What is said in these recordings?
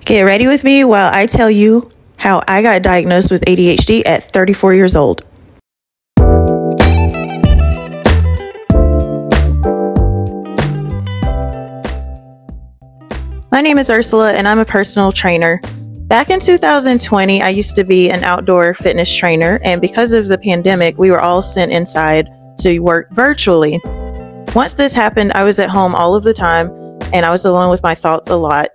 Get ready with me while I tell you how I got diagnosed with ADHD at 34 years old. My name is Ursula and I'm a personal trainer. Back in 2020, I used to be an outdoor fitness trainer, and because of the pandemic, we were all sent inside to work virtually. Once this happened, I was at home all of the time and I was alone with my thoughts a lot.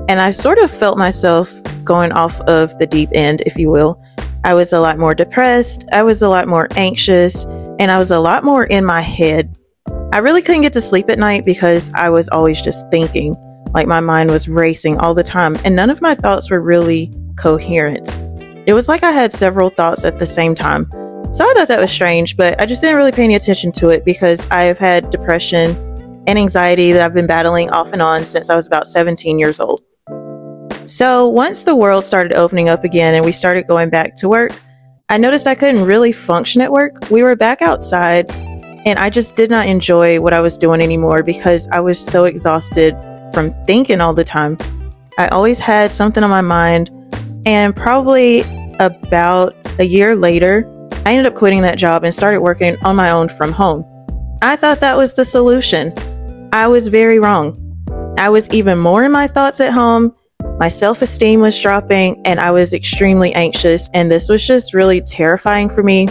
And I sort of felt myself going off of the deep end, if you will. I was a lot more depressed, I was a lot more anxious, and I was a lot more in my head. I really couldn't get to sleep at night because I was always just thinking. Like my mind was racing all the time, and none of my thoughts were really coherent. It was like I had several thoughts at the same time. So I thought that was strange, but I just didn't really pay any attention to it because I have had depression and anxiety that I've been battling off and on since I was about 17 years old. So once the world started opening up again and we started going back to work, I noticed I couldn't really function at work. We were back outside and I just did not enjoy what I was doing anymore because I was so exhausted from thinking all the time. I always had something on my mind, and probably about a year later, I ended up quitting that job and started working on my own from home. I thought that was the solution. I was very wrong. I was even more in my thoughts at home. My self-esteem was dropping and I was extremely anxious, and this was just really terrifying for me,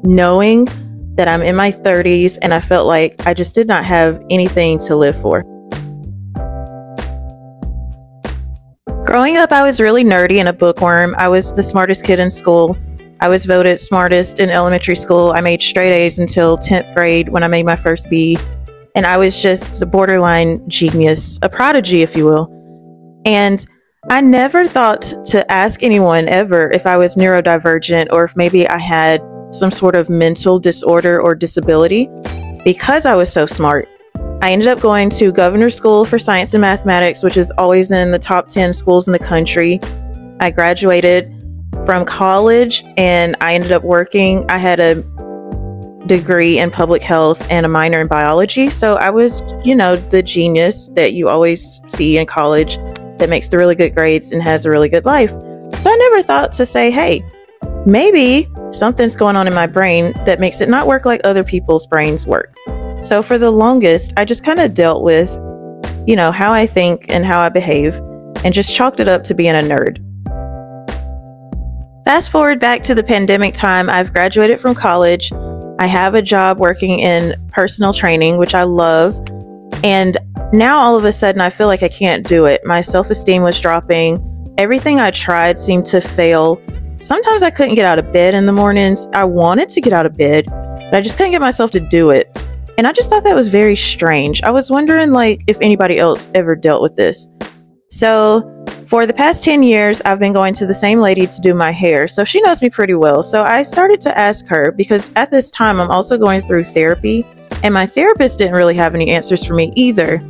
knowing that I'm in my 30s and I felt like I just did not have anything to live for. Growing up, I was really nerdy and a bookworm. I was the smartest kid in school. I was voted smartest in elementary school. I made straight A's until 10th grade when I made my first B. And I was just a borderline genius, a prodigy, if you will. And I never thought to ask anyone ever if I was neurodivergent or if maybe I had some sort of mental disorder or disability because I was so smart. I ended up going to Governor's School for Science and Mathematics, which is always in the top 10 schools in the country. I graduated from college and I ended up working. I had a degree in public health and a minor in biology. So I was, the genius that you always see in college that makes the really good grades and has a really good life. So I never thought to say, hey, maybe something's going on in my brain that makes it not work like other people's brains work. So for the longest, I just kind of dealt with, how I think and how I behave and just chalked it up to being a nerd. Fast forward back to the pandemic time, I've graduated from college. I have a job working in personal training, which I love. And now all of a sudden, I feel like I can't do it. My self-esteem was dropping. Everything I tried seemed to fail. Sometimes I couldn't get out of bed in the mornings. I wanted to get out of bed, but I just couldn't get myself to do it. And I just thought that was very strange. I was wondering if anybody else ever dealt with this. So for the past 10 years, I've been going to the same lady to do my hair. So she knows me pretty well. So I started to ask her because at this time I'm also going through therapy and my therapist didn't really have any answers for me either.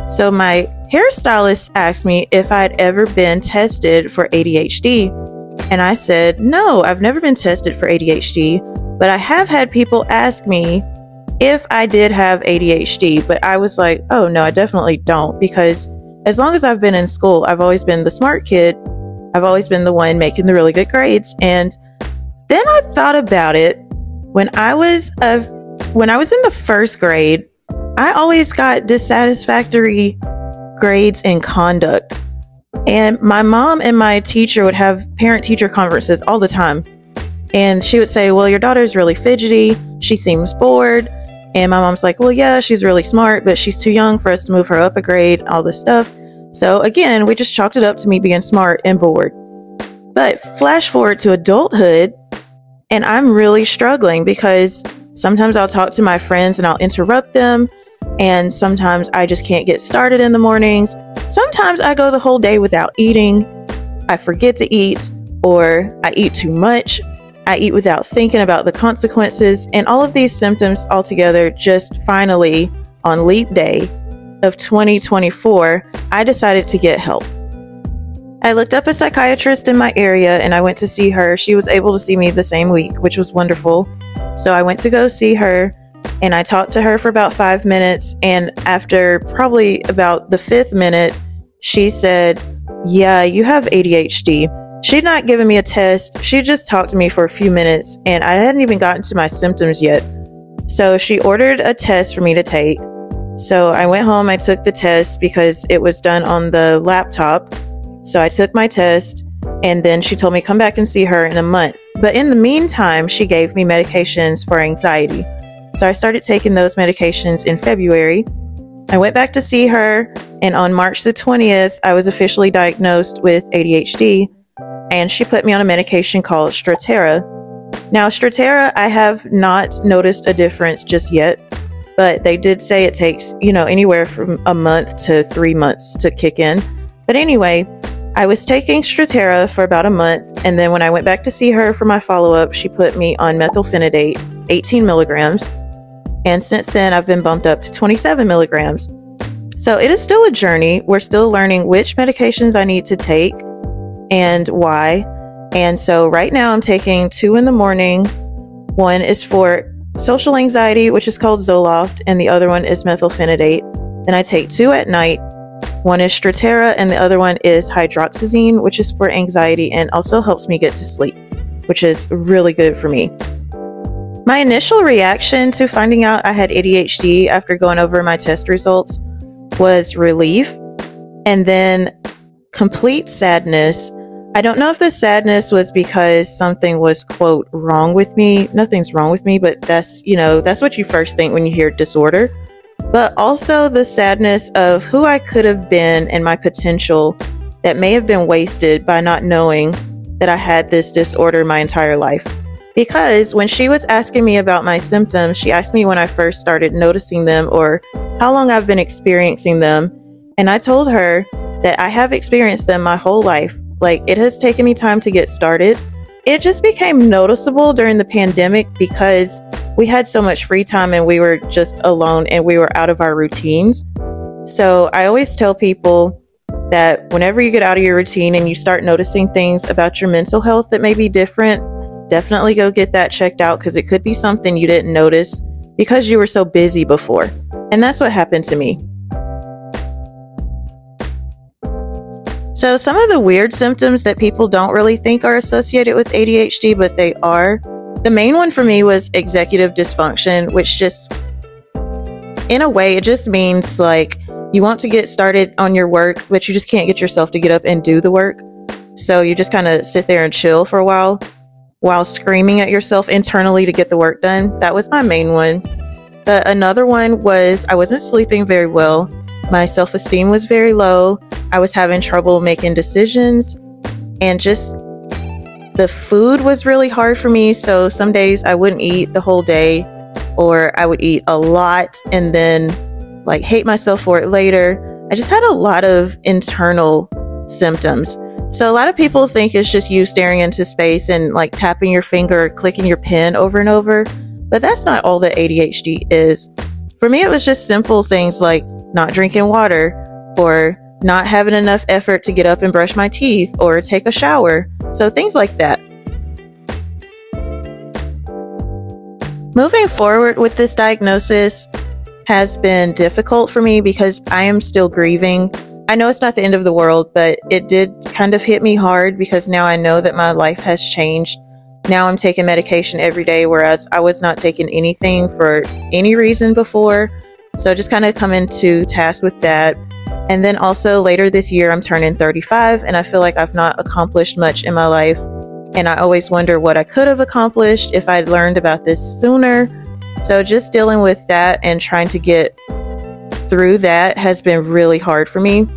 So my hairstylist asked me if I'd ever been tested for ADHD. And I said, no, I've never been tested for ADHD, but I have had people ask me if I did have ADHD, but I was like, oh no, I definitely don't, because as long as I've been in school, I've always been the smart kid. I've always been the one making the really good grades. And then I thought about it. When I was in the first grade, I always got dissatisfactory grades in conduct. And my mom and my teacher would have parent-teacher conferences all the time. And she would say, well, your daughter's really fidgety. She seems bored. And my mom's like, well, yeah, she's really smart, but she's too young for us to move her up a grade, all this stuff. So again, we just chalked it up to me being smart and bored. But flash forward to adulthood, and I'm really struggling because sometimes I'll talk to my friends and I'll interrupt them. And sometimes I just can't get started in the mornings. Sometimes I go the whole day without eating. I forget to eat, or I eat too much. I eat without thinking about the consequences, and all of these symptoms altogether just finally, on Leap Day of 2024, I decided to get help. I looked up a psychiatrist in my area and I went to see her. She was able to see me the same week, which was wonderful. So I went to go see her and I talked to her for about 5 minutes, and after probably about the 5th minute, she said, yeah, you have ADHD. She'd not given me a test. She just talked to me for a few minutes and I hadn't even gotten to my symptoms yet. So she ordered a test for me to take. So I went home, I took the test because it was done on the laptop. So I took my test and then she told me come back and see her in a month. But in the meantime, she gave me medications for anxiety. So I started taking those medications in February. I went back to see her, and on March the 20th, I was officially diagnosed with ADHD, and she put me on a medication called Strattera. Now, Strattera, I have not noticed a difference just yet, but they did say it takes, anywhere from a month to 3 months to kick in. But anyway, I was taking Strattera for about a month, and then when I went back to see her for my follow-up, she put me on methylphenidate, 18 milligrams. And since then, I've been bumped up to 27 milligrams. So it is still a journey. We're still learning which medications I need to take and why. And so right now I'm taking 2 in the morning. One is for social anxiety, which is called Zoloft, and the other one is methylphenidate. Then I take 2 at night. One is Strattera, and the other one is hydroxyzine, which is for anxiety and also helps me get to sleep, which is really good for me. My initial reaction to finding out I had ADHD after going over my test results was relief and then complete sadness. I don't know if the sadness was because something was, quote, wrong with me. Nothing's wrong with me, but that's what you first think when you hear disorder. But also the sadness of who I could have been and my potential that may have been wasted by not knowing that I had this disorder my entire life. Because when she was asking me about my symptoms, she asked me when I first started noticing them or how long I've been experiencing them. And I told her that I have experienced them my whole life. Like, it has taken me time to get started. It just became noticeable during the pandemic because we had so much free time and we were just alone and we were out of our routines. So I always tell people that whenever you get out of your routine and you start noticing things about your mental health that may be different, definitely go get that checked out because it could be something you didn't notice because you were so busy before. And that's what happened to me. So some of the weird symptoms that people don't really think are associated with ADHD, but they are. The main one for me was executive dysfunction, which just, in a way, it just means like you want to get started on your work, but you just can't get yourself to get up and do the work. So you just kind of sit there and chill for a while screaming at yourself internally to get the work done. That was my main one. But another one was I wasn't sleeping very well. My self-esteem was very low. I was having trouble making decisions, and just the food was really hard for me. So some days I wouldn't eat the whole day, or I would eat a lot and then like hate myself for it later. I just had a lot of internal symptoms. So a lot of people think it's just you staring into space and like tapping your finger or clicking your pen over and over, but that's not all that ADHD is. For me, it was just simple things like not drinking water or not having enough effort to get up and brush my teeth or take a shower. So things like that. Moving forward with this diagnosis has been difficult for me because I am still grieving. I know it's not the end of the world, but it did kind of hit me hard because now I know that my life has changed. Now I'm taking medication every day, whereas I was not taking anything for any reason before. So just kind of coming to task with that. And then also later this year, I'm turning 35 and I feel like I've not accomplished much in my life. And I always wonder what I could have accomplished if I'd learned about this sooner. So just dealing with that and trying to get through that has been really hard for me.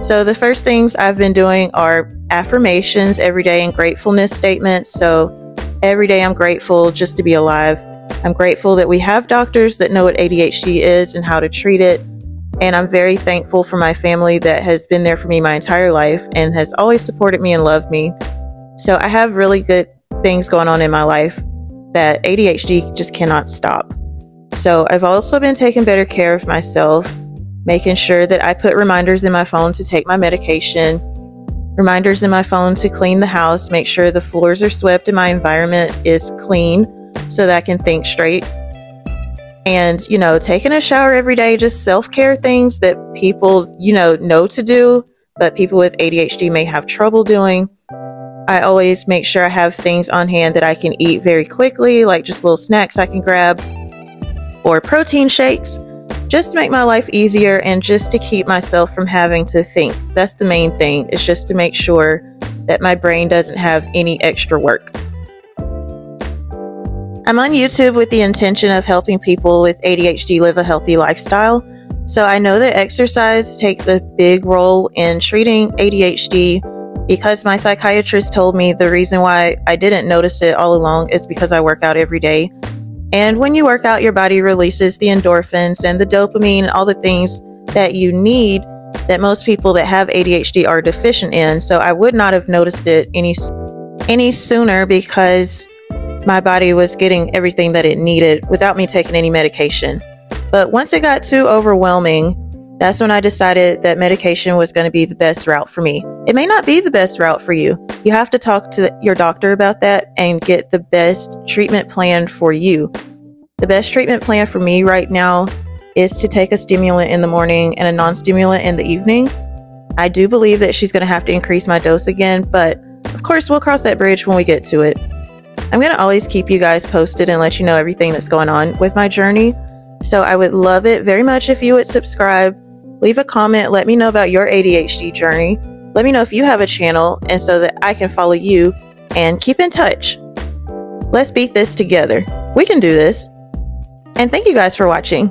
So the first things I've been doing are affirmations every day and gratefulness statements. So every day I'm grateful just to be alive. I'm grateful that we have doctors that know what ADHD is and how to treat it. And I'm very thankful for my family that has been there for me my entire life and has always supported me and loved me. So I have really good things going on in my life that ADHD just cannot stop. So I've also been taking better care of myself, making sure that I put reminders in my phone to take my medication, reminders in my phone to clean the house, make sure the floors are swept and my environment is clean so that I can think straight. And, taking a shower every day, just self-care things that people, know to do, but people with ADHD may have trouble doing. I always make sure I have things on hand that I can eat very quickly, like just little snacks I can grab, or protein shakes, just to make my life easier and just to keep myself from having to think. That's the main thing, is just to make sure that my brain doesn't have any extra work. I'm on YouTube with the intention of helping people with ADHD live a healthy lifestyle. So I know that exercise takes a big role in treating ADHD, because my psychiatrist told me the reason why I didn't notice it all along is because I work out every day. And when you work out, your body releases the endorphins and the dopamine, all the things that you need that most people that have ADHD are deficient in. So I would not have noticed it any sooner, because my body was getting everything that it needed without me taking any medication. But once it got too overwhelming, that's when I decided that medication was going to be the best route for me. It may not be the best route for you. You have to talk to your doctor about that and get the best treatment plan for you. The best treatment plan for me right now is to take a stimulant in the morning and a non-stimulant in the evening. I do believe that she's going to have to increase my dose again, but of course we'll cross that bridge when we get to it. I'm going to always keep you guys posted and let you know everything that's going on with my journey. So I would love it very much if you would subscribe, leave a comment, let me know about your ADHD journey. Let me know if you have a channel, and so that I can follow you, and keep in touch. Let's beat this together. We can do this. And thank you guys for watching.